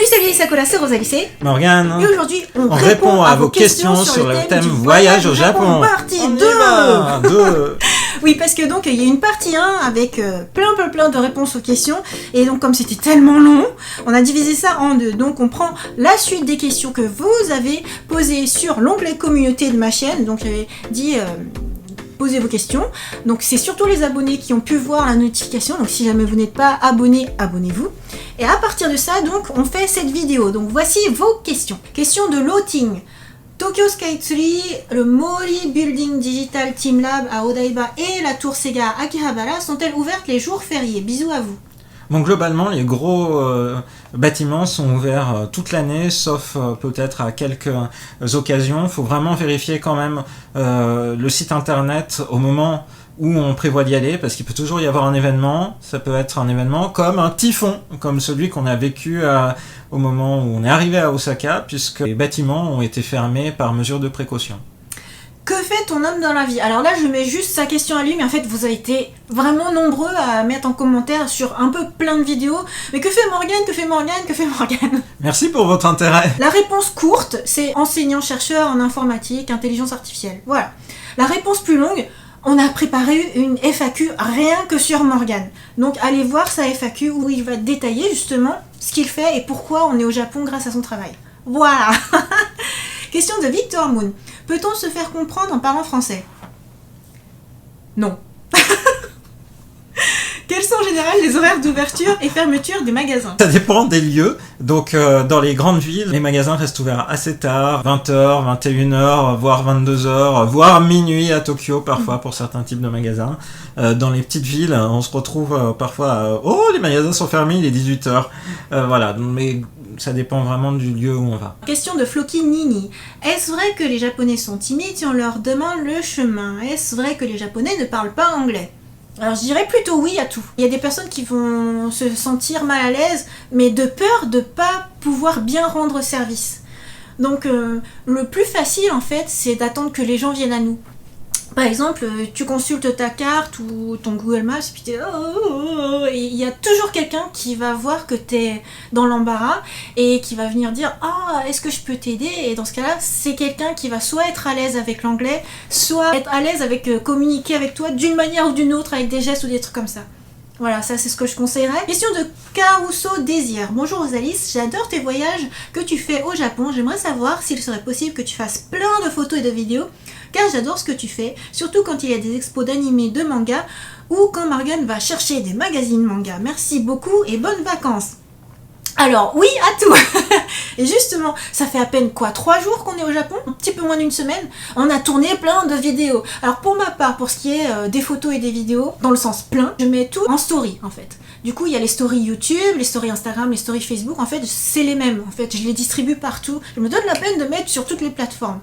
Salut Sakura, c'est Rosalie. Morgane. Et aujourd'hui, on répond à vos questions sur le thème voyage au Japon. Partie 2. Oui, parce que donc il y a une partie 1 avec plein de réponses aux questions. Et donc comme c'était tellement long, on a divisé ça en deux. Donc on prend la suite des questions que vous avez posées sur l'onglet communauté de ma chaîne. Donc j'avais dit... posez vos questions. Donc c'est surtout les abonnés qui ont pu voir la notification. Donc si jamais vous n'êtes pas abonné, abonnez-vous. Et à partir de ça, donc on fait cette vidéo. Donc voici vos questions. Question de Loting. Tokyo Skytree, le Mori Building Digital Team Lab à Odaiba et la tour Sega à Akihabara sont-elles ouvertes les jours fériés? Bisous à vous. Bon, globalement, les gros bâtiments sont ouverts toute l'année, sauf peut-être à quelques occasions. Il faut vraiment vérifier quand même le site internet au moment où on prévoit d'y aller, parce qu'il peut toujours y avoir un événement. Ça peut être un événement comme un typhon, comme celui qu'on a vécu au moment où on est arrivé à Osaka, puisque les bâtiments ont été fermés par mesure de précaution. Que fait ton homme dans la vie? Alors là, je mets juste sa question à lui, mais en fait, vous avez été vraiment nombreux à mettre en commentaire sur un peu plein de vidéos. Mais que fait Morgane? Que fait Morgane? Que fait Morgane? Merci pour votre intérêt. La réponse courte, c'est enseignant-chercheur en informatique, intelligence artificielle. Voilà. La réponse plus longue, on a préparé une FAQ rien que sur Morgane. Donc allez voir sa FAQ où il va détailler justement ce qu'il fait et pourquoi on est au Japon grâce à son travail. Voilà. Question de Victor Moon. Peut-on se faire comprendre en parlant français? Non. Quels sont en général les horaires d'ouverture et fermeture des magasins? Ça dépend des lieux. Donc dans les grandes villes, les magasins restent ouverts assez tard, 20h, 21h, voire 22h, voire minuit à Tokyo parfois pour certains types de magasins. Dans les petites villes, on se retrouve parfois oh, les magasins sont fermés, il est 18h. Voilà, mais ça dépend vraiment du lieu où on va. Question de Floki Nini. Est-ce vrai que les Japonais sont timides si on leur demande le chemin? Est-ce vrai que les Japonais ne parlent pas anglais? Alors je dirais plutôt oui à tout. Il y a des personnes qui vont se sentir mal à l'aise, mais de peur de pas pouvoir bien rendre service. Donc le plus facile en fait, c'est d'attendre que les gens viennent à nous. Par exemple, tu consultes ta carte ou ton Google Maps et puis t'es et il y a toujours quelqu'un qui va voir que t'es dans l'embarras et qui va venir dire « Ah, est-ce que je peux t'aider ?» Et dans ce cas-là, c'est quelqu'un qui va soit être à l'aise avec l'anglais, soit être à l'aise avec communiquer avec toi d'une manière ou d'une autre avec des gestes ou des trucs comme ça. Voilà, ça c'est ce que je conseillerais. Question de Caruso Désir. Bonjour Rosalie, j'adore tes voyages que tu fais au Japon. J'aimerais savoir s'il serait possible que tu fasses plein de photos et de vidéos, car j'adore ce que tu fais, surtout quand il y a des expos d'animés, de manga, ou quand Morgane va chercher des magazines manga. Merci beaucoup et bonnes vacances. Alors oui à tout. Et justement, ça fait à peine 3 jours qu'on est au Japon, un petit peu moins d'une semaine. On a tourné plein de vidéos. Alors pour ma part, pour ce qui est des photos et des vidéos, dans le sens plein, je mets tout en story en fait. Du coup, il y a les stories YouTube, les stories Instagram, les stories Facebook. En fait, c'est les mêmes. En fait, je les distribue partout. Je me donne la peine de mettre sur toutes les plateformes.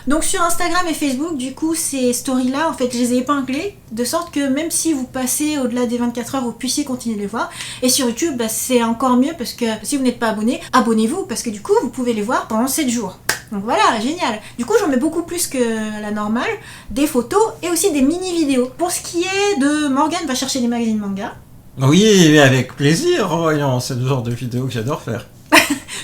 Donc sur Instagram et Facebook, du coup, ces stories-là, en fait, je les ai épinglées de sorte que même si vous passez au-delà des 24 heures, vous puissiez continuer de les voir. Et sur YouTube, bah, c'est encore mieux parce que si vous n'êtes pas abonné, abonnez-vous parce que du coup, vous pouvez les voir pendant 7 jours. Donc voilà, génial. Du coup, j'en mets beaucoup plus que la normale, des photos et aussi des mini-vidéos. Pour ce qui est de Morgane va chercher des magazines manga. Oui, avec plaisir, voyons, c'est le genre de vidéo que j'adore faire.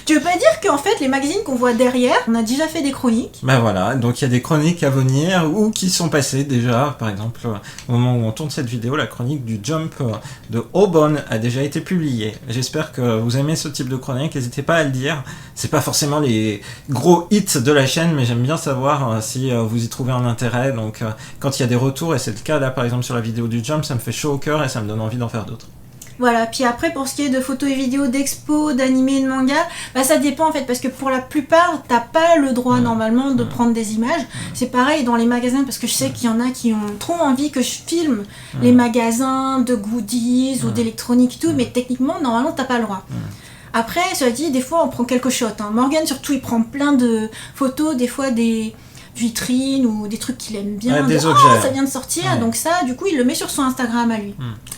Tu veux pas dire qu'en fait, les magazines qu'on voit derrière, on a déjà fait des chroniques? Ben voilà, donc il y a des chroniques à venir ou qui sont passées déjà. Par exemple, au moment où on tourne cette vidéo, la chronique du Jump de Obon a déjà été publiée. J'espère que vous aimez ce type de chronique, n'hésitez pas à le dire. C'est pas forcément les gros hits de la chaîne, mais j'aime bien savoir si vous y trouvez un intérêt. Donc quand il y a des retours, et c'est le cas là par exemple sur la vidéo du Jump, ça me fait chaud au cœur et ça me donne envie d'en faire d'autres. Voilà, puis après pour ce qui est de photos et vidéos d'expos, d'animés et de manga, bah ça dépend en fait, parce que pour la plupart, t'as pas le droit normalement de prendre des images. C'est pareil dans les magasins, parce que je sais qu'il y en a qui ont trop envie que je filme les magasins de goodies ou d'électronique et tout, mais techniquement, normalement, t'as pas le droit. Après, cela dit, des fois on prend quelques shots. Morgane surtout, il prend plein de photos, des fois des vitrines ou des trucs qu'il aime bien. Des objets. Oh, ça vient de sortir, donc ça, du coup, il le met sur son Instagram à lui.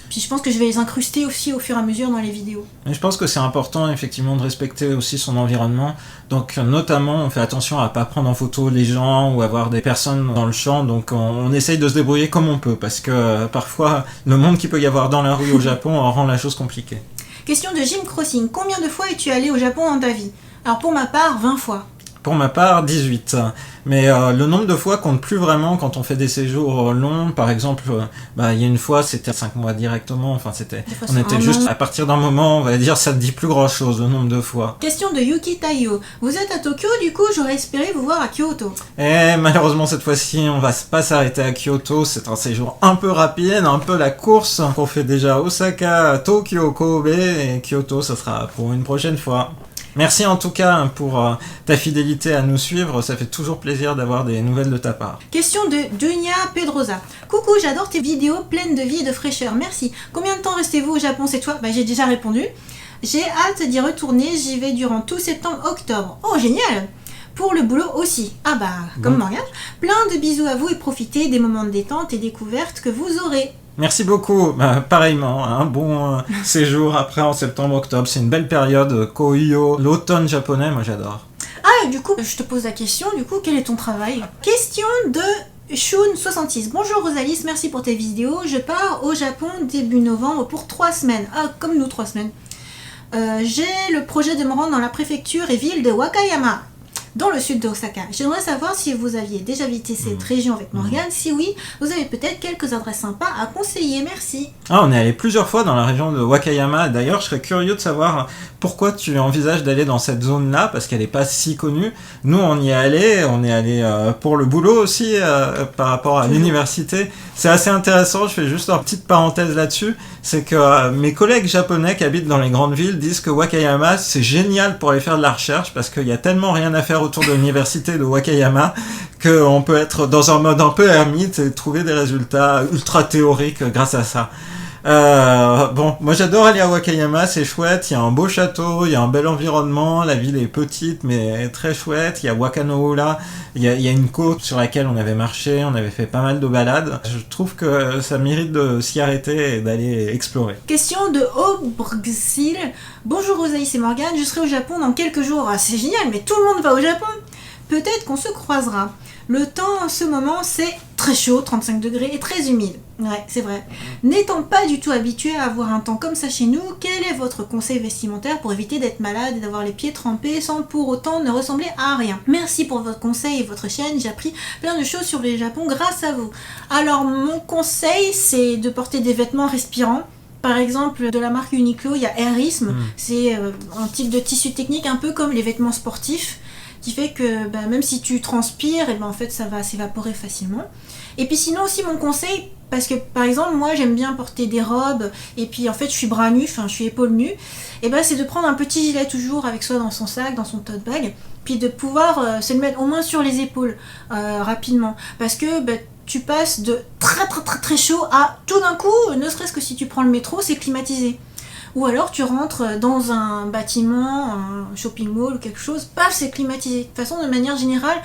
Puis je pense que je vais les incruster aussi au fur et à mesure dans les vidéos. Et je pense que c'est important effectivement de respecter aussi son environnement. Donc notamment on fait attention à pas prendre en photo les gens ou avoir des personnes dans le champ. Donc on essaye de se débrouiller comme on peut parce que parfois le monde qu'il peut y avoir dans la rue au Japon rend la chose compliquée. Question de Jim Crossing. Combien de fois es-tu allé au Japon dans ta vie? Alors pour ma part, 20 fois. Pour ma part, 18. Mais le nombre de fois compte plus vraiment quand on fait des séjours longs. Par exemple, il y a une fois, c'était 5 mois directement. Enfin, on était juste à partir d'un moment, on va dire, ça ne dit plus grand-chose, le nombre de fois. Question de Yuki Taiyo. Vous êtes à Tokyo, du coup, j'aurais espéré vous voir à Kyoto. Et malheureusement, cette fois-ci, on va pas s'arrêter à Kyoto. C'est un séjour un peu rapide, un peu la course. On fait déjà Osaka, Tokyo, Kobe et Kyoto, ça sera pour une prochaine fois. Merci en tout cas pour ta fidélité à nous suivre, ça fait toujours plaisir d'avoir des nouvelles de ta part. Question de Dunia Pedrosa. Coucou, j'adore tes vidéos pleines de vie et de fraîcheur, merci. Combien de temps restez-vous au Japon cette fois? J'ai déjà répondu. J'ai hâte d'y retourner, j'y vais durant tout septembre-octobre. Oh génial! Pour le boulot aussi. Comme Morgane. Plein de bisous à vous et profitez des moments de détente et découvertes que vous aurez. Merci beaucoup, pareillement, un bon séjour après en septembre-octobre, c'est une belle période, Koiyo, l'automne japonais, moi j'adore. Ah, du coup, je te pose la question, quel est ton travail? Question de Shun66. Bonjour Rosalis, merci pour tes vidéos, je pars au Japon début novembre pour 3 semaines. Ah, comme nous, 3 semaines. J'ai le projet de me rendre dans la préfecture et ville de Wakayama, dans le sud d'Osaka. J'aimerais savoir si vous aviez déjà visité cette région avec Morgane. Si oui, vous avez peut-être quelques adresses sympas à conseiller. Merci. On est allé plusieurs fois dans la région de Wakayama. D'ailleurs, je serais curieux de savoir pourquoi tu envisages d'aller dans cette zone-là, parce qu'elle n'est pas si connue. Nous, on y est allé pour le boulot aussi, par rapport à l'université. C'est assez intéressant, je fais juste une petite parenthèse là-dessus. C'est que mes collègues japonais qui habitent dans les grandes villes disent que Wakayama, c'est génial pour aller faire de la recherche, parce qu'il y a tellement rien à faire autour de l'université de Wakayama qu'on peut être dans un mode un peu ermite et trouver des résultats ultra théoriques grâce à ça. Moi j'adore aller à Wakayama, c'est chouette, il y a un beau château, il y a un bel environnement, la ville est petite mais très chouette, il y a Wakanoura, il y a une côte sur laquelle on avait marché, on avait fait pas mal de balades. Je trouve que ça mérite de s'y arrêter et d'aller explorer. Question de Obrgsil. Bonjour Rosalie, c'est Morgane, je serai au Japon dans quelques jours. Ah, c'est génial, mais tout le monde va au Japon. Peut-être qu'on se croisera. Le temps en ce moment c'est très chaud, 35 degrés et très humide. Ouais, c'est vrai. N'étant pas du tout habitué à avoir un temps comme ça chez nous, quel est votre conseil vestimentaire pour éviter d'être malade et d'avoir les pieds trempés sans pour autant ne ressembler à rien? Merci pour votre conseil et votre chaîne, j'ai appris plein de choses sur le Japon grâce à vous. Alors mon conseil c'est de porter des vêtements respirants. Par exemple, de la marque Uniqlo, il y a Airism, c'est un type de tissu technique un peu comme les vêtements sportifs, qui fait que même si tu transpires, en fait ça va s'évaporer facilement. Et puis sinon aussi mon conseil, parce que par exemple moi j'aime bien porter des robes, et puis en fait je suis bras nus, je suis épaules nues, et c'est de prendre un petit gilet toujours avec soi dans son sac, dans son tote bag, puis de pouvoir se le mettre au moins sur les épaules rapidement, parce que tu passes de très très très très chaud à tout d'un coup, ne serait-ce que si tu prends le métro, c'est climatisé. Ou alors tu rentres dans un bâtiment, un shopping mall ou quelque chose, paf, c'est climatisé. De toute façon, de manière générale,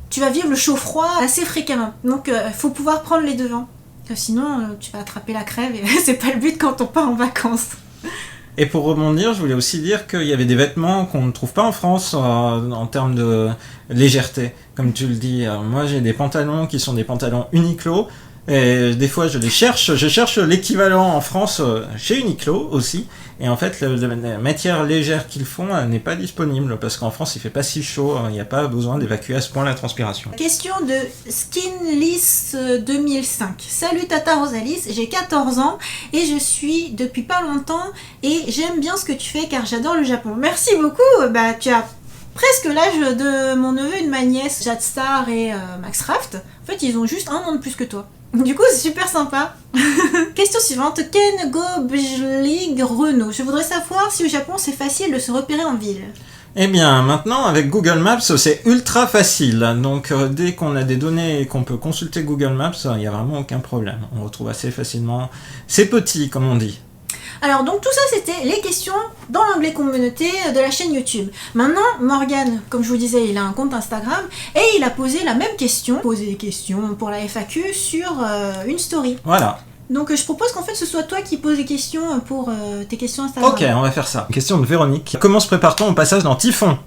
tu vas vivre le chaud-froid assez fréquemment. Donc il faut pouvoir prendre les devants. Sinon, tu vas attraper la crève et c'est pas le but quand on part en vacances. Et pour rebondir, je voulais aussi dire qu'il y avait des vêtements qu'on ne trouve pas en France en termes de légèreté. Comme tu le dis, moi j'ai des pantalons qui sont des pantalons Uniqlo. Et des fois je cherche l'équivalent en France chez Uniqlo aussi, et en fait la matière légère qu'ils font n'est pas disponible parce qu'en France il fait pas si chaud, il n'y a pas besoin d'évacuer à ce point la transpiration. Question de Skinless 2005. Salut Tata Rosalis, j'ai 14 ans et je suis depuis pas longtemps et j'aime bien ce que tu fais car j'adore le Japon. Merci beaucoup, tu as presque l'âge de mon neveu et de ma nièce Jadstar et Max Raft. En fait ils ont juste 1 an de plus que toi. Du coup, c'est super sympa. Question suivante. Ken Gobjlig Renault. Je voudrais savoir si au Japon, c'est facile de se repérer en ville. Eh bien, maintenant, avec Google Maps, c'est ultra facile. Donc, dès qu'on a des données et qu'on peut consulter Google Maps, il n'y a vraiment aucun problème. On retrouve assez facilement. C'est petit, comme on dit. Alors donc tout ça c'était les questions dans l'onglet communauté de la chaîne YouTube. Maintenant Morgane, comme je vous disais, il a un compte Instagram et il a posé la même question, pour la FAQ sur une story. Voilà. Donc je propose qu'en fait ce soit toi qui poses les questions pour tes questions Instagram. Ok, on va faire ça. Question de Véronique. Comment se prépare-t-on au passage dans Typhon ?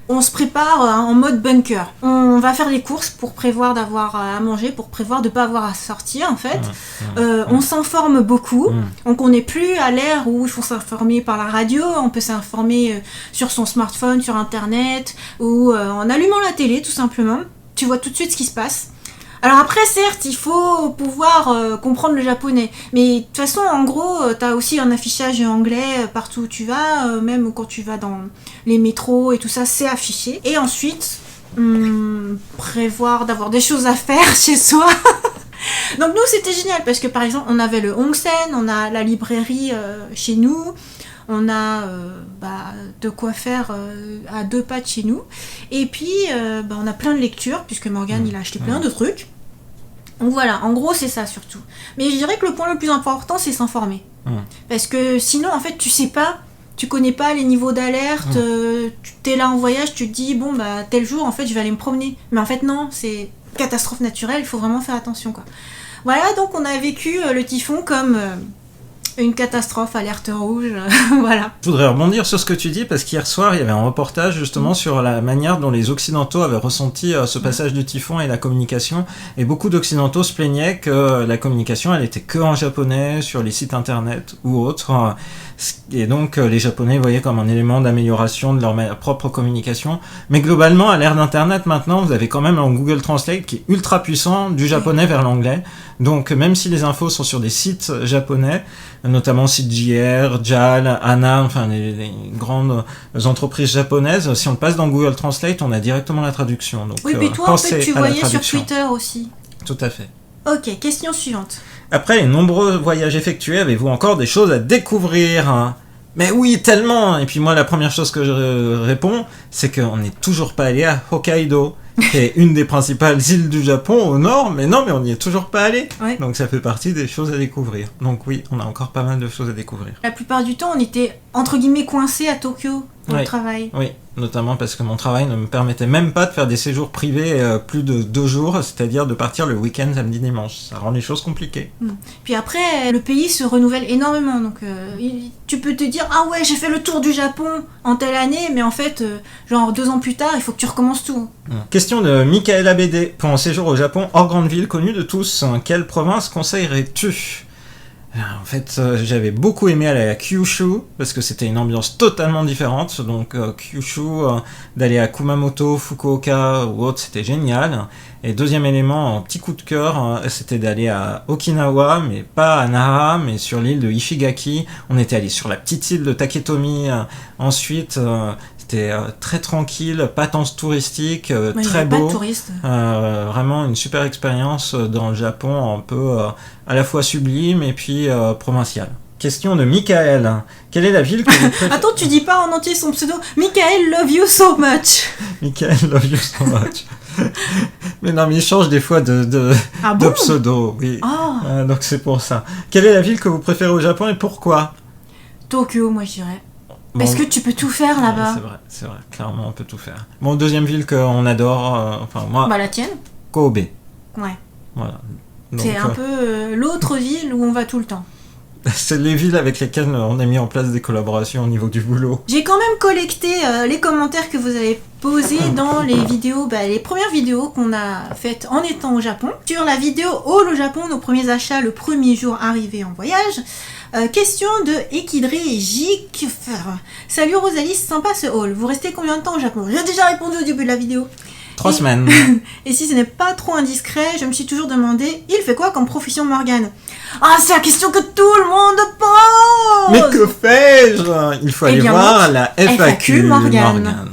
On se prépare en mode bunker. On va faire des courses pour prévoir d'avoir à manger, pour prévoir de ne pas avoir à sortir en fait. On s'informe beaucoup. Donc on n'est plus à l'ère où il faut s'informer par la radio, on peut s'informer sur son smartphone, sur internet, ou en allumant la télé tout simplement. Tu vois tout de suite ce qui se passe. Alors après, certes, il faut pouvoir comprendre le japonais. Mais de toute façon, en gros, t'as aussi un affichage anglais partout où tu vas, même quand tu vas dans les métros et tout ça, c'est affiché. Et ensuite, prévoir d'avoir des choses à faire chez soi. Donc nous, c'était génial parce que par exemple, on avait le Onsen, on a la librairie chez nous. On a de quoi faire à 2 pas de chez nous. Et puis, on a plein de lectures, puisque Morgane, il a acheté plein de trucs. Donc voilà, en gros, c'est ça surtout. Mais je dirais que le point le plus important, c'est s'informer. Parce que sinon, en fait, tu sais pas, tu connais pas les niveaux d'alerte, tu t'es là en voyage, tu te dis, bon, tel jour, en fait, je vais aller me promener. Mais en fait, non, c'est catastrophe naturelle, il faut vraiment faire attention, quoi. Voilà, donc on a vécu le typhon comme... une catastrophe, alerte rouge, voilà. Je voudrais rebondir sur ce que tu dis parce qu'hier soir il y avait un reportage justement sur la manière dont les Occidentaux avaient ressenti ce passage du typhon et la communication, et beaucoup d'Occidentaux se plaignaient que la communication elle était que en japonais sur les sites internet ou autres, et donc les Japonais voyaient comme un élément d'amélioration de leur propre communication. Mais globalement, à l'ère d'internet maintenant, vous avez quand même un Google Translate qui est ultra puissant du japonais vers l'anglais. Donc même si les infos sont sur des sites japonais, notamment CJR, JAL, ANA, enfin les grandes entreprises japonaises, si on le passe dans Google Translate, on a directement la traduction. Donc, oui, mais toi en fait tu voyais sur Twitter aussi. Tout à fait. Ok, question suivante. Après les nombreux voyages effectués, avez-vous encore des choses à découvrir ? Mais oui, tellement. Et puis moi, la première chose que je réponds, c'est qu'on n'est toujours pas allé à Hokkaido, qui est une des principales îles du Japon au nord, mais non, mais on n'y est toujours pas allé. Ouais. Donc ça fait partie des choses à découvrir. Donc oui, on a encore pas mal de choses à découvrir. La plupart du temps, on était, entre guillemets, coincés à Tokyo pour le travail. Oui, notamment parce que mon travail ne me permettait même pas de faire des séjours privés plus de 2 jours, c'est-à-dire de partir le week-end samedi dimanche. Ça rend les choses compliquées. Puis après, le pays se renouvelle énormément, donc tu peux te dire « Ah ouais, j'ai fait le tour du Japon en telle année », mais en fait, genre 2 ans plus tard, il faut que tu recommences tout. Question de Michaela BD. Pour un séjour au Japon hors grande ville connue de tous, quelle province conseillerais-tu ? En fait, j'avais beaucoup aimé aller à Kyushu parce que c'était une ambiance totalement différente. Donc Kyushu, d'aller à Kumamoto, Fukuoka ou autre, c'était génial. Et deuxième élément, un petit coup de cœur, c'était d'aller à Okinawa, mais pas à Nara, mais sur l'île de Ishigaki. On était allé sur la petite île de Taketomi. Ensuite, c'était très tranquille, pas tant touristique, très beau. Pas de touristes. Vraiment une super expérience dans le Japon, un peu à la fois sublime et puis provincial. Question de Michael. Quelle est la ville que vous préférez... Attends, tu dis pas en entier son pseudo. Michael love you so much. Michael love you so much. Mais non, mais il change des fois de pseudo, oui. Oh. Donc c'est pour ça. Quelle est la ville que vous préférez au Japon et pourquoi ? Tokyo, moi je dirais. Parce que tu peux tout faire là-bas. C'est vrai. Clairement, on peut tout faire. Bon, deuxième ville qu'on adore, enfin moi... la tienne ? Kobe. Ouais. Voilà. Donc, c'est un peu l'autre ville où on va tout le temps. C'est les villes avec lesquelles on a mis en place des collaborations au niveau du boulot. J'ai quand même collecté les commentaires que vous avez posés dans les vidéos, les premières vidéos qu'on a faites en étant au Japon. Sur la vidéo Haul au Japon, nos premiers achats le premier jour arrivé en voyage. Question de Ekidre Jik. Salut Rosalie, c'est sympa ce haul. Vous restez combien de temps au Japon ? J'ai déjà répondu au début de la vidéo. 3 semaines. Et si ce n'est pas trop indiscret, je me suis toujours demandé, il fait quoi comme profession Morgane ? Ah, c'est la question que tout le monde pose ! Mais que fais-je ? Il faut aller voir la FAQ Morgane.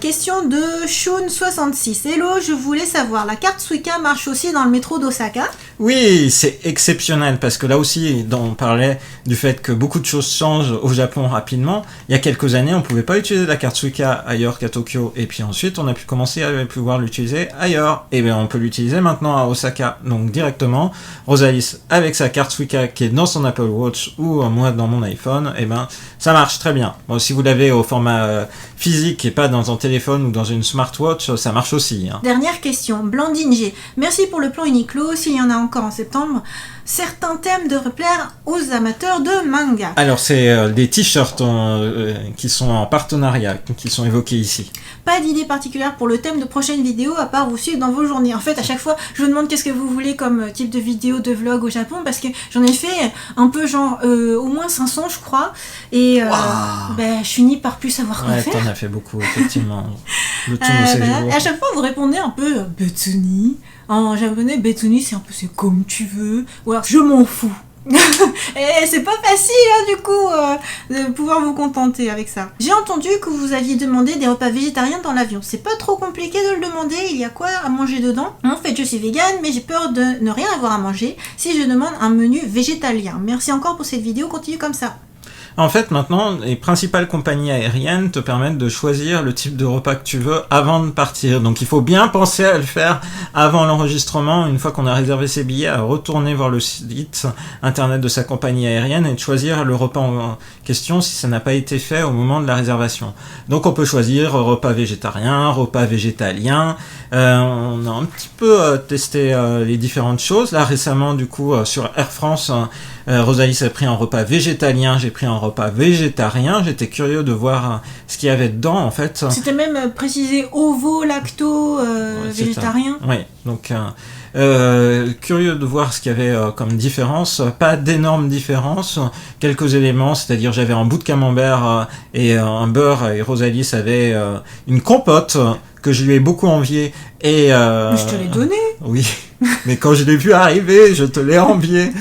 Question de Shun66. Hello, je voulais savoir, la carte Suica marche aussi dans le métro d'Osaka ? Oui, c'est exceptionnel parce que là aussi, on parlait du fait que beaucoup de choses changent au Japon rapidement. Il y a quelques années, on ne pouvait pas utiliser la carte Suica ailleurs qu'à Tokyo. Et puis ensuite, on a pu commencer à pouvoir l'utiliser ailleurs. Et bien, on peut l'utiliser maintenant à Osaka. Donc directement, Rosalis avec sa carte Suica qui est dans son Apple Watch ou moi dans mon iPhone, et ben ça marche très bien. Bon, si vous l'avez au format physique et pas dans un téléphone ou dans une smartwatch, ça marche aussi. Hein. Dernière question, Blandine G. Merci pour le plan Uniqlo. S'il y en a encore en septembre, certains thèmes devraient plaire aux amateurs de manga. Alors, c'est des t-shirts qui sont en partenariat, qui sont évoqués ici. Pas d'idée particulière pour le thème de prochaine vidéo, à part vous suivre dans vos journées. En fait, à chaque fois, je vous demande qu'est-ce que vous voulez comme type de vidéo, de vlog au Japon, parce que j'en ai fait un peu genre au moins 500, je crois, et je finis par plus savoir quoi faire. T'en as fait beaucoup, effectivement, de tous nos séjours. Et à chaque fois, vous répondez un peu Betsuni. En japonais, Betsuni, c'est un peu c'est comme tu veux, ou alors je m'en fous. Et c'est pas facile du coup de pouvoir vous contenter avec ça. J'ai entendu que vous aviez demandé des repas végétariens dans l'avion. C'est pas trop compliqué de le demander, il y a quoi à manger dedans? En fait je suis végane mais j'ai peur de ne rien avoir à manger si je demande un menu végétalien. Merci encore pour cette vidéo, continue comme ça. En fait, maintenant, les principales compagnies aériennes te permettent de choisir le type de repas que tu veux avant de partir. Donc, il faut bien penser à le faire avant l'enregistrement, une fois qu'on a réservé ses billets, à retourner voir le site internet de sa compagnie aérienne et de choisir le repas en question si ça n'a pas été fait au moment de la réservation. Donc, on peut choisir repas végétarien, repas végétalien. On a un petit peu testé les différentes choses. Là, récemment, du coup, sur Air France, Rosalie a pris un repas végétalien, j'ai pris un repas végétarien. J'étais curieux de voir ce qu'il y avait dedans, en fait. C'était même précisé ovo, lacto, végétarien. Oui, donc curieux de voir ce qu'il y avait comme différence. Pas d'énormes différences, quelques éléments, c'est-à-dire j'avais un bout de camembert et un beurre, et Rosalie avait une compote que je lui ai beaucoup envié. Et mais je te l'ai donné. Oui, mais quand je l'ai vu arriver, je te l'ai envié.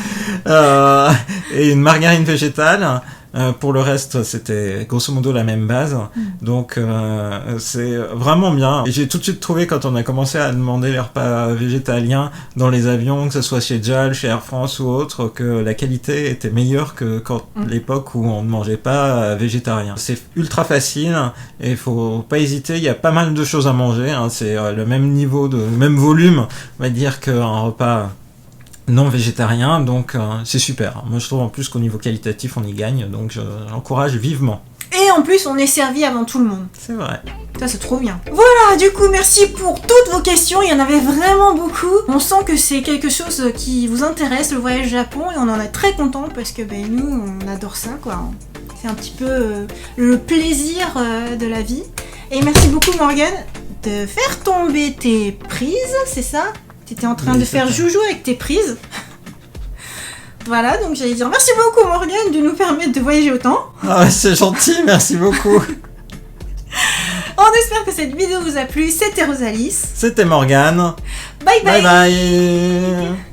Et une margarine végétale. Pour le reste, c'était grosso modo la même base. Donc, c'est vraiment bien. Et j'ai tout de suite trouvé, quand on a commencé à demander les repas végétaliens dans les avions, que ce soit chez JAL, chez Air France ou autre, que la qualité était meilleure que quand l'époque où on ne mangeait pas végétarien. C'est ultra facile et il faut pas hésiter. Il y a pas mal de choses à manger. C'est le même niveau, le même volume, on va dire, qu'un repas non végétarien, donc c'est super. Moi je trouve en plus qu'au niveau qualitatif on y gagne, donc j'encourage vivement. Et en plus on est servi avant tout le monde. C'est vrai. Ça c'est trop bien. Voilà, du coup merci pour toutes vos questions, il y en avait vraiment beaucoup. On sent que c'est quelque chose qui vous intéresse, le voyage au Japon, et on en est très content parce que nous on adore ça quoi. C'est un petit peu le plaisir de la vie. Et merci beaucoup Morgane de faire tomber tes prises, c'est ça? T'étais en train de faire joujou avec tes prises. Voilà, donc j'allais dire merci beaucoup Morgane de nous permettre de voyager autant. Ah, c'est gentil, merci beaucoup. On espère que cette vidéo vous a plu. C'était Rosalie. C'était Morgane. Bye bye. Bye bye.